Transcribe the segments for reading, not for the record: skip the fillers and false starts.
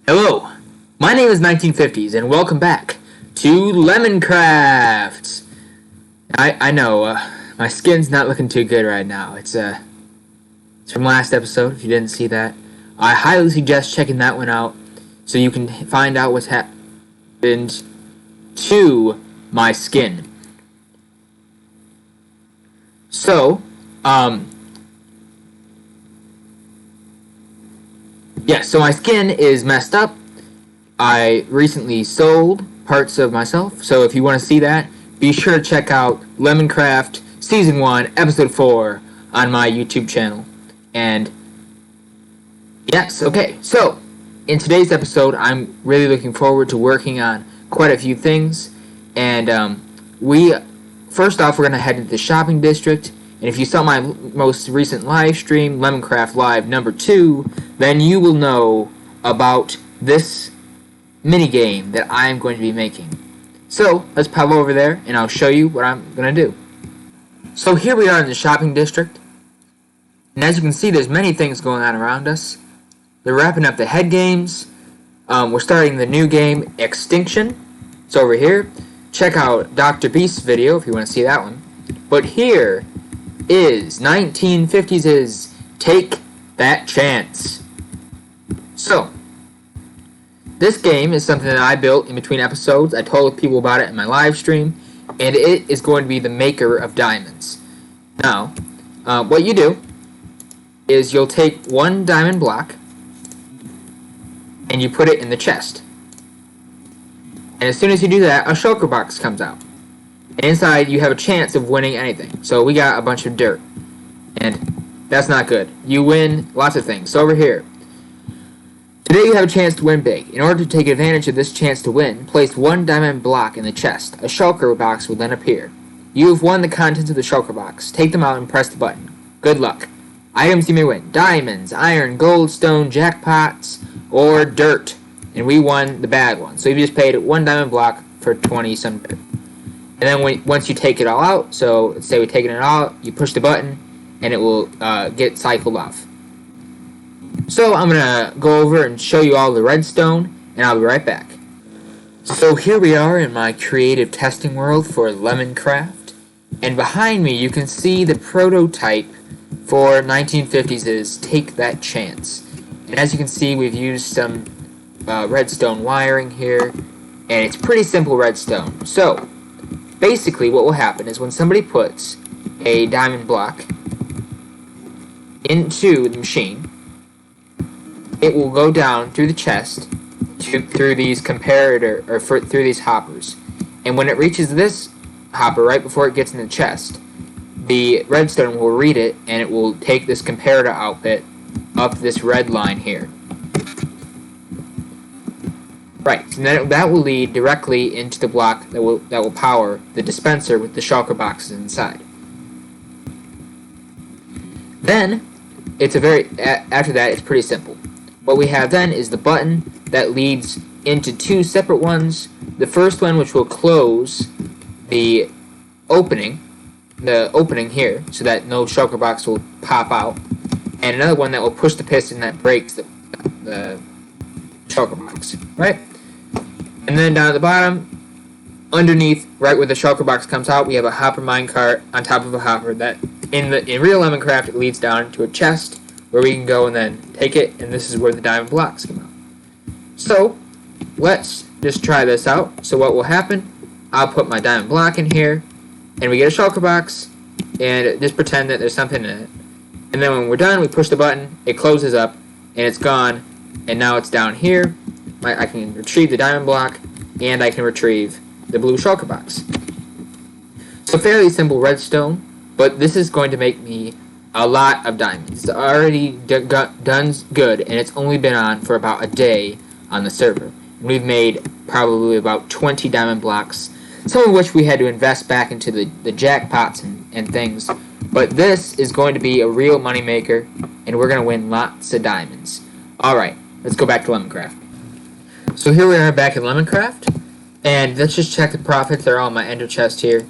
Hello, my name is 1950s, and welcome back to Lemoncraft. I know my skin's not looking too good right now. It's from last episode. If you didn't see that, I highly suggest checking that one out so you can find out what's happened to my skin. So, yeah, so my skin is messed up. I recently sold parts of myself, so if you want to see that, be sure to check out Lemoncraft Season 1, Episode 4 on my YouTube channel. And, yes, okay, so, in today's episode, I'm really looking forward to working on quite a few things. And, first off, we're going to head into the shopping district. And if you saw my most recent live stream, Lemoncraft Live number 2, then you will know about this minigame that I'm going to be making. So, let's pop over there and I'll show you what I'm going to do. So here we are in the shopping district. And as you can see, there's many things going on around us. They're wrapping up the head games. We're starting the new game, Extinction. It's over here. Check out Dr.Beast's video if you want to see that one. But here is 1950s' Take That Chance. So, this game is something that I built in between episodes. I told people about it in my live stream, and it is going to be the maker of diamonds. Now, what you do is you'll take one diamond block and you put it in the chest. And as soon as you do that, a shulker box comes out. And inside, you have a chance of winning anything. So we got a bunch of dirt. And that's not good. You win lots of things. So over here. Today you have a chance to win big. In order to take advantage of this chance to win, place one diamond block in the chest. A shulker box will then appear. You have won the contents of the shulker box. Take them out and press the button. Good luck. Items you may win. Diamonds, iron, gold, stone, jackpots, or dirt. And we won the bad one. So you just paid one diamond block for 20 some dirt. And then once you take it all out, so let's say we're taking it all out, you push the button, and it will get cycled off. So I'm going to go over and show you all the redstone, and I'll be right back. So here we are in my creative testing world for Lemoncraft. And behind me you can see the prototype for 1950s' Take That Chance. And as you can see, we've used some redstone wiring here, and it's pretty simple redstone. So basically, what will happen is when somebody puts a diamond block into the machine, it will go down through the chest through these through these hoppers. And when it reaches this hopper right before it gets in the chest, the redstone will read it and it will take this comparator output up this red line here. Right, and then that will lead directly into the block that will power the dispenser with the shulker boxes inside. Then, after that, it's pretty simple. What we have then is the button that leads into two separate ones. The first one, which will close the opening here, so that no shulker box will pop out, and another one that will push the piston that breaks the shulker box, right? And then down at the bottom, underneath, right where the shulker box comes out, we have a hopper minecart on top of a hopper that, in real Lemoncraft, it leads down to a chest where we can go and then take it, and this is where the diamond blocks come out. So, let's just try this out. So what will happen, I'll put my diamond block in here, and we get a shulker box, and just pretend that there's something in it. And then when we're done, we push the button, it closes up, and it's gone, and now it's down here. I can retrieve the diamond block, and I can retrieve the blue shulker box. So fairly simple redstone, but this is going to make me a lot of diamonds. It's already done good, and it's only been on for about a day on the server. And we've made probably about 20 diamond blocks, some of which we had to invest back into the jackpots and things. But this is going to be a real moneymaker, and we're going to win lots of diamonds. Alright, let's go back to Lemoncraft. So here we are back in Lemoncraft, and let's just check the profits. They're all in my ender chest here.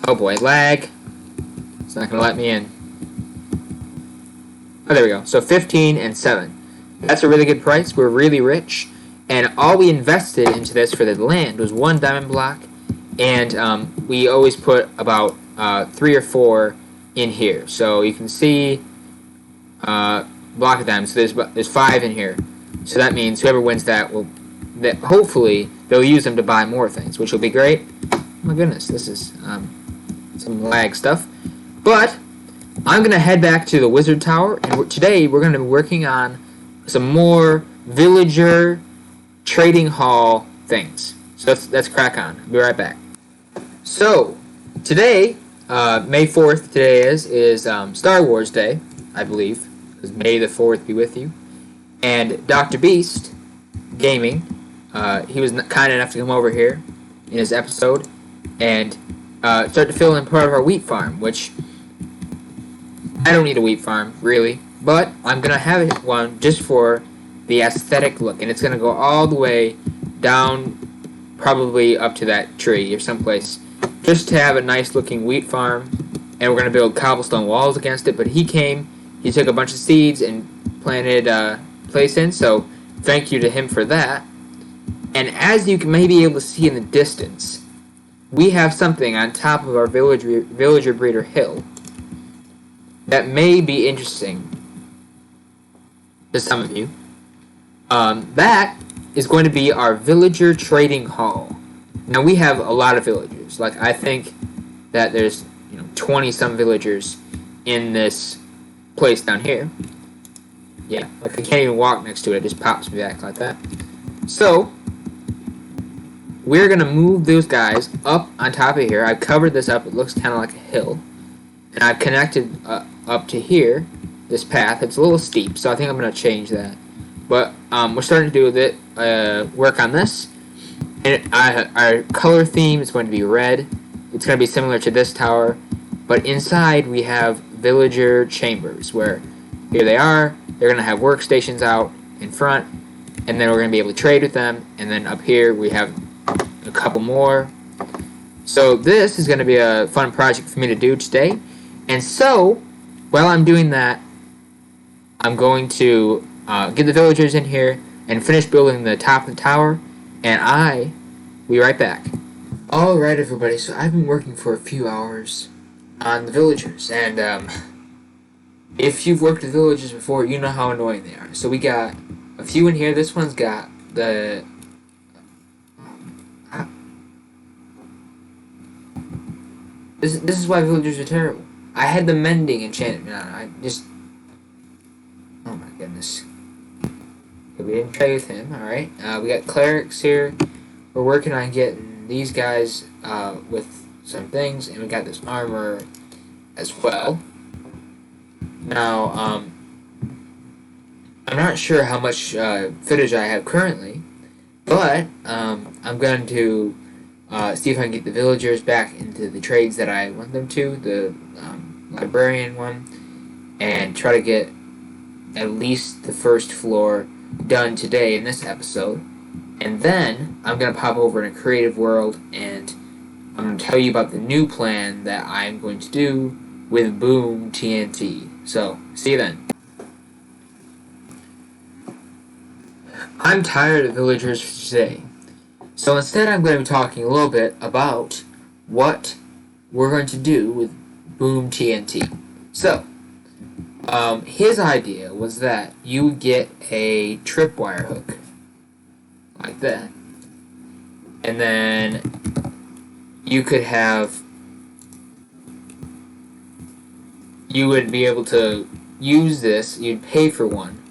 Oh boy, lag. It's not going to let me in. Oh, there we go. So 15 and 7. That's a really good price. We're really rich. And all we invested into this for the land was 1 diamond block. And we always put about 3 or 4 in here. So you can see block of diamonds. So there's 5 in here. So that means whoever wins that hopefully they'll use them to buy more things, which will be great. Oh my goodness, this is some lag stuff. But I'm gonna head back to the wizard tower, and today we're gonna be working on some more villager trading hall things. So let's crack on. I'll be right back. So today, May 4th, today is Star Wars Day, I believe, because May the 4th be with you. And Dr.Beast Gaming, he was kind enough to come over here in his episode and start to fill in part of our wheat farm, which I don't need a wheat farm, really, but I'm going to have one just for the aesthetic look, and it's going to go all the way down, probably up to that tree or someplace, just to have a nice looking wheat farm, and we're going to build cobblestone walls against it. But he came, he took a bunch of seeds and planted place in, so thank you to him for that. And as you can maybe able to see in the distance, we have something on top of our villager breeder hill that may be interesting to some of you. That is going to be our villager trading hall. Now we have a lot of villagers. Like, I think that there's 20 some villagers in this place down here. Yeah, like I can't even walk next to it. It just pops me back like that. So we're gonna move those guys up on top of here. I've covered this up. It looks kind of like a hill, and I've connected up to here. This path. It's a little steep, so I think I'm gonna change that. But we're starting to do work on this. And our color theme is going to be red. It's going to be similar to this tower, but inside we have villager chambers where here they are. They're going to have workstations out in front, and then we're going to be able to trade with them. And then up here we have a couple more. So this is going to be a fun project for me to do today. And so while I'm doing that, I'm going to get the villagers in here and finish building the top of the tower, and I'll be right back. Alright everybody, so I've been working for a few hours on the villagers, and if you've worked with villagers before, you know how annoying they are. So we got a few in here. This one's got the this is why villagers are terrible. I had the mending enchantment on. I just, oh my goodness. Okay, we didn't play with him. Alright, we got clerics here. We're working on getting these guys with some things, and we got this armor as well. Now, I'm not sure how much footage I have currently, but I'm going to see if I can get the villagers back into the trades that I want them to, the librarian one, and try to get at least the first floor done today in this episode. And then I'm going to pop over in a creative world, and I'm going to tell you about the new plan that I'm going to do with BoomTnt. So, see you then. I'm tired of villagers for today. So instead I'm going to be talking a little bit about what we're going to do with BoomTnt. So, his idea was that you would get a tripwire hook, like that, and then you could have, you would be able to use this, you'd pay for one,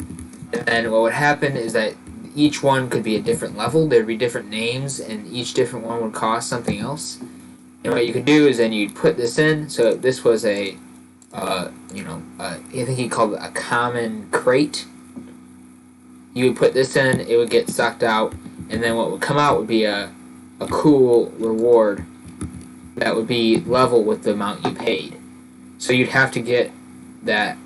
and then what would happen is that each one could be a different level, there'd be different names, and each different one would cost something else. And what you could do is then you'd put this in, so this was a, I think he called it a common crate. You would put this in, it would get sucked out, and then what would come out would be a cool reward that would be level with the amount you paid. So you'd have to get that,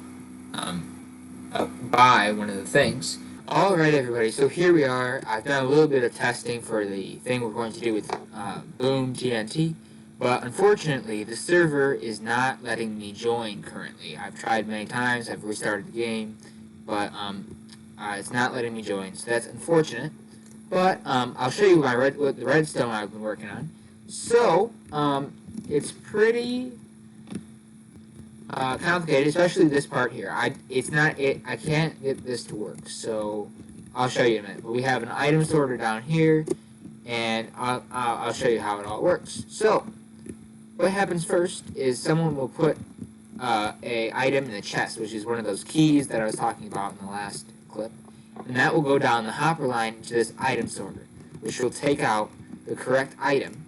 buy one of the things. Alright everybody, so here we are. I've done a little bit of testing for the thing we're going to do with BoomTnt, but unfortunately the server is not letting me join currently. I've tried many times, I've restarted the game, but It's not letting me join, so that's unfortunate. But I'll show you what the redstone I've been working on. So it's pretty complicated, especially this part here. I can't get this to work, so I'll show you in a minute. But we have an item sorter down here, and I'll show you how it all works. So what happens first is someone will put a item in the chest, which is one of those keys that I was talking about in the last clip, and that will go down the hopper line to this item sorter, which will take out the correct item,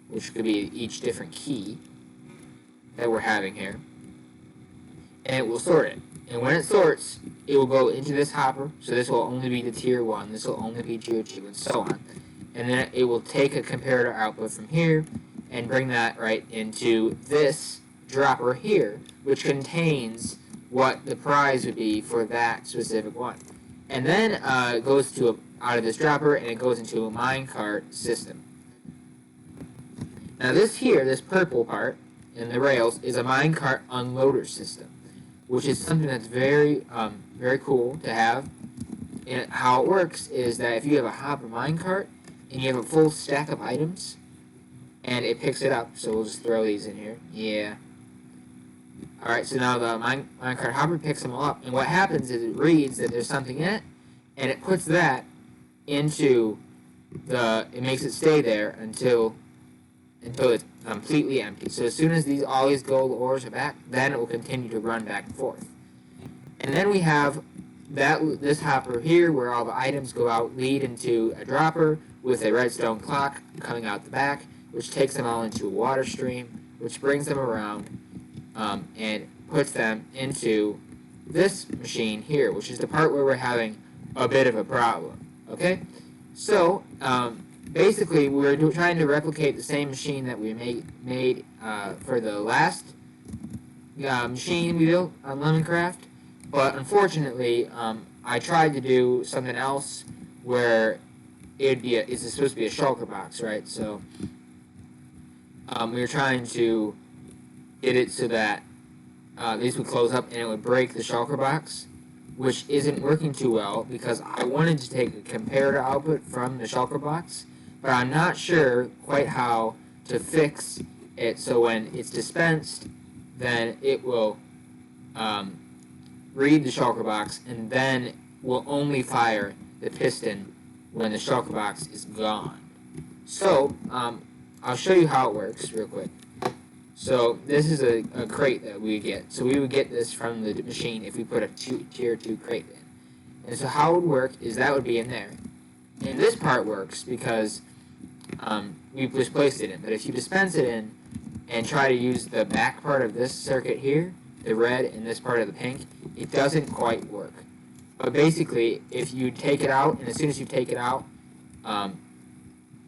which could be each different key that we're having here, and it will sort it. And when it sorts, it will go into this hopper, so this will only be the tier 1, this will only be tier 2, and so on. And then it will take a comparator output from here and bring that right into this dropper here, which contains what the prize would be for that specific one. And then it goes out of this dropper, and it goes into a minecart system. Now this here, this purple part in the rails, is a minecart unloader system, which is something that's very, very cool to have. And how it works is that if you have a hopper minecart and you have a full stack of items, and it picks it up, so we'll just throw these in here. Yeah. Alright, so now the minecart hopper picks them all up, and what happens is it reads that there's something in it, and it puts that into it makes it stay there until it's completely empty. So as soon as all these gold ores are back, then it will continue to run back and forth. And then we have this hopper here, where all the items go out, lead into a dropper with a redstone clock coming out the back, which takes them all into a water stream, which brings them around and puts them into this machine here, which is the part where we're having a bit of a problem. Okay? So, basically, we're trying to replicate the same machine that we made for the last machine we built on Lemoncraft, but unfortunately, I tried to do something else where it's supposed to be a shulker box, right? So we were trying to get it so that these would close up and it would break the shulker box, which isn't working too well because I wanted to take a comparator output from the shulker box, but I'm not sure quite how to fix it so when it's dispensed, then it will read the shulker box and then will only fire the piston when the shulker box is gone. So, I'll show you how it works real quick. So, this is a crate that we get. So, we would get this from the machine if we put a tier 2 crate in. And so, how it would work is that would be in there. And this part works because we just placed it in. But if you dispense it in and try to use the back part of this circuit here, the red and this part of the pink, it doesn't quite work. But basically, if you take it out, and as soon as you take it out,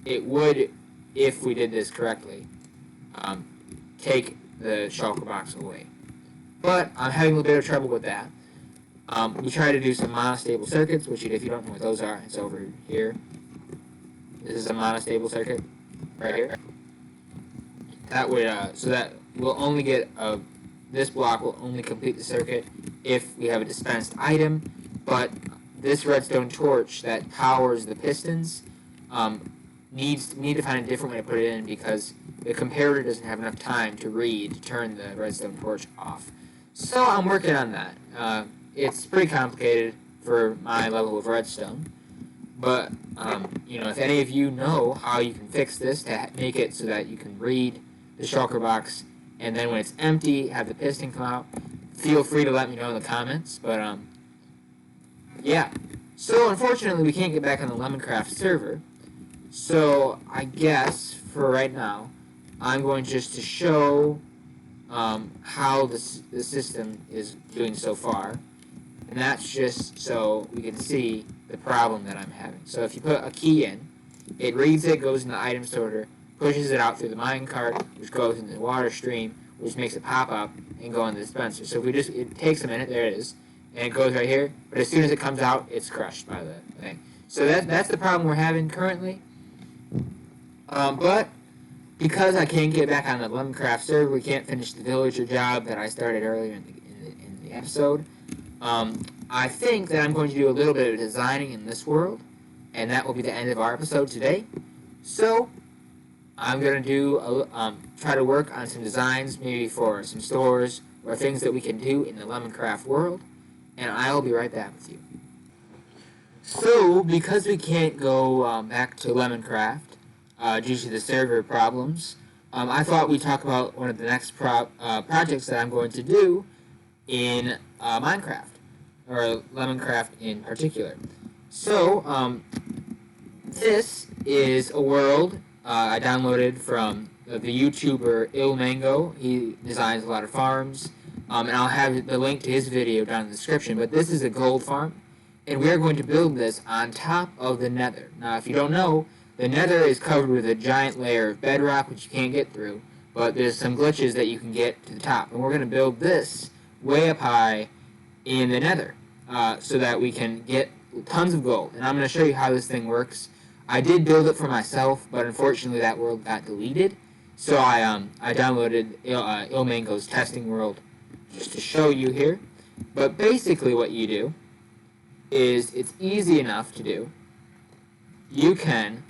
it would, if we did this correctly, take the shulker box away. But I'm having a little bit of trouble with that. We try to do some monostable circuits, which if you don't know what those are, it's over here. This is a monostable circuit, right here. That would, so that we'll only get this block will only complete the circuit if we have a dispensed item, but this redstone torch that powers the pistons need to find a different way to put it in because the comparator doesn't have enough time to turn the redstone torch off. So I'm working on that. It's pretty complicated for my level of redstone, but you know, if any of you know how you can fix this to make it so that you can read the shulker box and then when it's empty have the piston come out, feel free to let me know in the comments. But yeah, so unfortunately we can't get back on the Lemoncraft server, so I guess for right now I'm going just to show how the system is doing so far, and that's just so we can see the problem that I'm having. So if you put a key in, it reads it, goes in the item sorter, pushes it out through the minecart, which goes into the water stream, which makes it pop up and go in the dispenser. So if it takes a minute, there it is, and it goes right here, but as soon as it comes out, it's crushed by the thing. So that's the problem we're having currently. But because I can't get back on the Lemoncraft server, we can't finish the villager job that I started earlier in the episode. I think that I'm going to do a little bit of designing in this world, and that will be the end of our episode today. So, I'm going to try to work on some designs, maybe for some stores, or things that we can do in the Lemoncraft world, and I'll be right back with you. So, because we can't go back to Lemoncraft due to the server problems, I thought we'd talk about one of the next projects that I'm going to do in Minecraft, or Lemoncraft in particular. So, this is a world I downloaded from the YouTuber Ilmango. He designs a lot of farms, and I'll have the link to his video down in the description. But this is a gold farm, and we're going to build this on top of the Nether. Now, if you don't know, the Nether is covered with a giant layer of bedrock which you can't get through, but there's some glitches that you can get to the top, and we're going to build this way up high in the Nether, so that we can get tons of gold. And I'm going to show you how this thing works. I did build it for myself, but unfortunately that world got deleted, so I downloaded Ilmango's testing world just to show you here. But basically what you do is, it's easy enough to do. You can,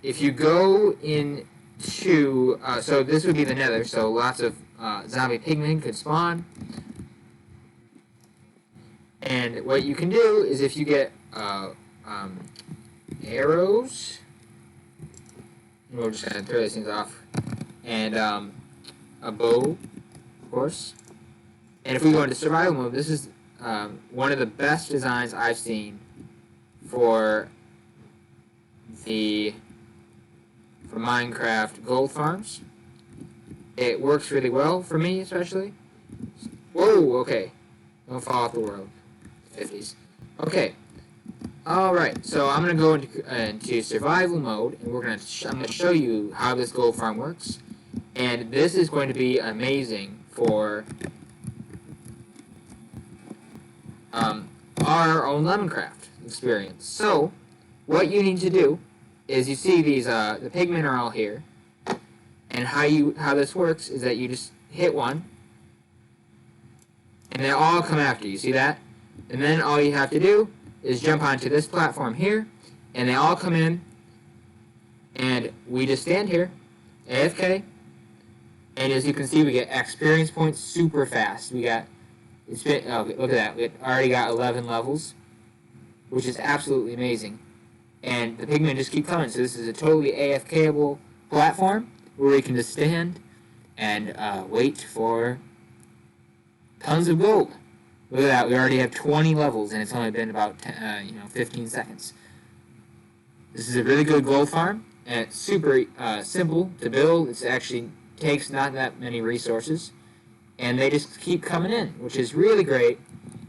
if you go into, so this would be the Nether, so lots of zombie pigmen could spawn. And what you can do is, if you get arrows, we're just going to throw these things off, and a bow, of course. And if we go into survival mode, this is one of the best designs I've seen for Minecraft gold farms. It works really well for me, especially. Whoa, okay. Don't fall off the world. 50s. Okay. Alright, so I'm going to go into survival mode, and I'm going to show you how this gold farm works. And this is going to be amazing for our own Lemoncraft experience. So, what you need to do is, you see these, the pigmen are all here. And how this works is that you just hit one, and they all come after you. See that? And then all you have to do is jump onto this platform here, and they all come in, and we just stand here, AFK, and as you can see, we get experience points super fast. We got, look at that, we already got 11 levels, which is absolutely amazing. And the pigmen just keep coming, so this is a totally AFK-able platform, where we can just stand and wait for tons of gold. Look at that, we already have 20 levels, and it's only been about 15 seconds. This is a really good gold farm, and it's super simple to build. It actually takes not that many resources, and they just keep coming in, which is really great.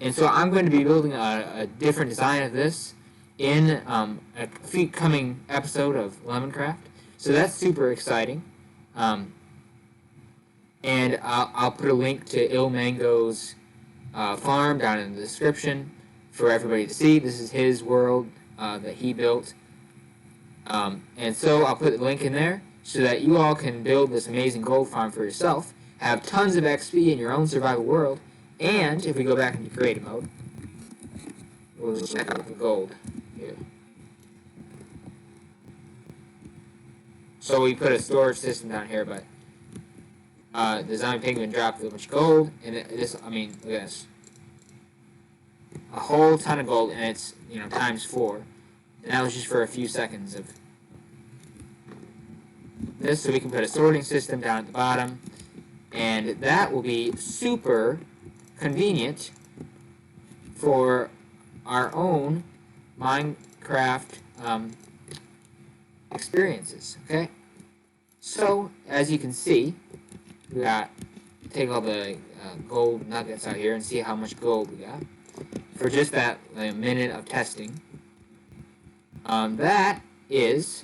And so I'm going to be building a different design of this in a coming episode of Lemoncraft. So that's super exciting. And I'll put a link to Ilmango's farm down in the description for everybody to see. This is his world that he built. And so I'll put the link in there so that you all can build this amazing gold farm for yourself, have tons of XP in your own survival world, and if we go back into creative mode, we'll just check out the gold here. So we put a storage system down here, but the zombie pigman dropped a bunch of gold, and this, I mean, look at this. A whole ton of gold, and it's, times 4. And that was just for a few seconds of this, so we can put a sorting system down at the bottom, and that will be super convenient for our own Minecraft experiences, okay? So, as you can see, we got, take all the gold nuggets out here and see how much gold we got for just that minute of testing. That is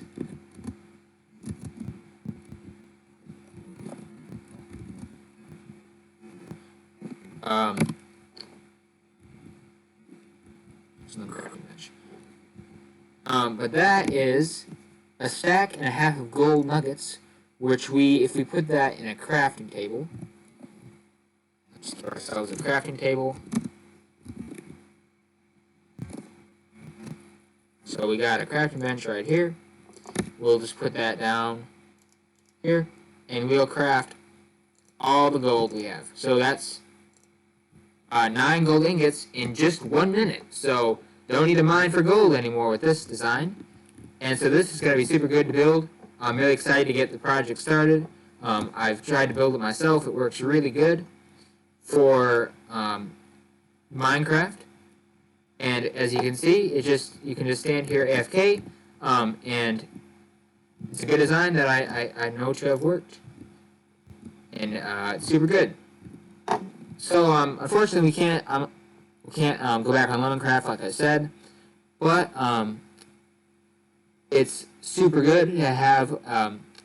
but that is a stack and a half of gold nuggets, which if we put that in a crafting table, let's give ourselves a crafting table, So we got a crafting bench right here. We'll just put that down here, and we'll craft all the gold we have. So that's 9 gold ingots in just 1 minute. So don't need to mine for gold anymore with this design. And so this is going to be super good to build. I'm really excited to get the project started. I've tried to build it myself. It works really good for Minecraft. And as you can see, you can just stand here AFK, and it's a good design that I know to have worked. And it's super good. So unfortunately we can't go back on Lemoncraft like I said, but it's super good to have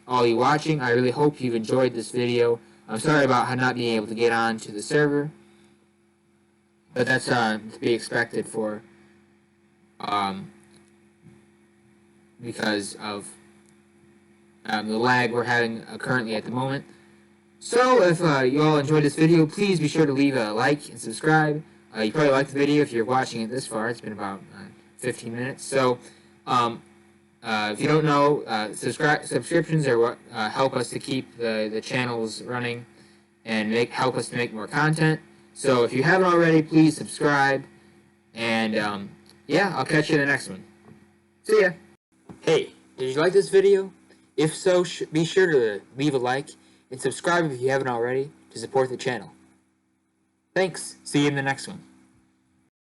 all you watching. I really hope you've enjoyed this video. I'm sorry about not being able to get on to the server, but that's to be expected for because of the lag we're having currently at the moment. So if you all enjoyed this video, please be sure to leave a like and subscribe. You probably liked the video if you're watching it this far. It's been about 15 minutes. So if you don't know, subscriptions are what help us to keep the channels running and help us to make more content. So if you haven't already, please subscribe. And yeah, I'll catch you in the next one. See ya. Hey, did you like this video? If so, be sure to leave a like and subscribe if you haven't already to support the channel. Thanks. See you in the next one.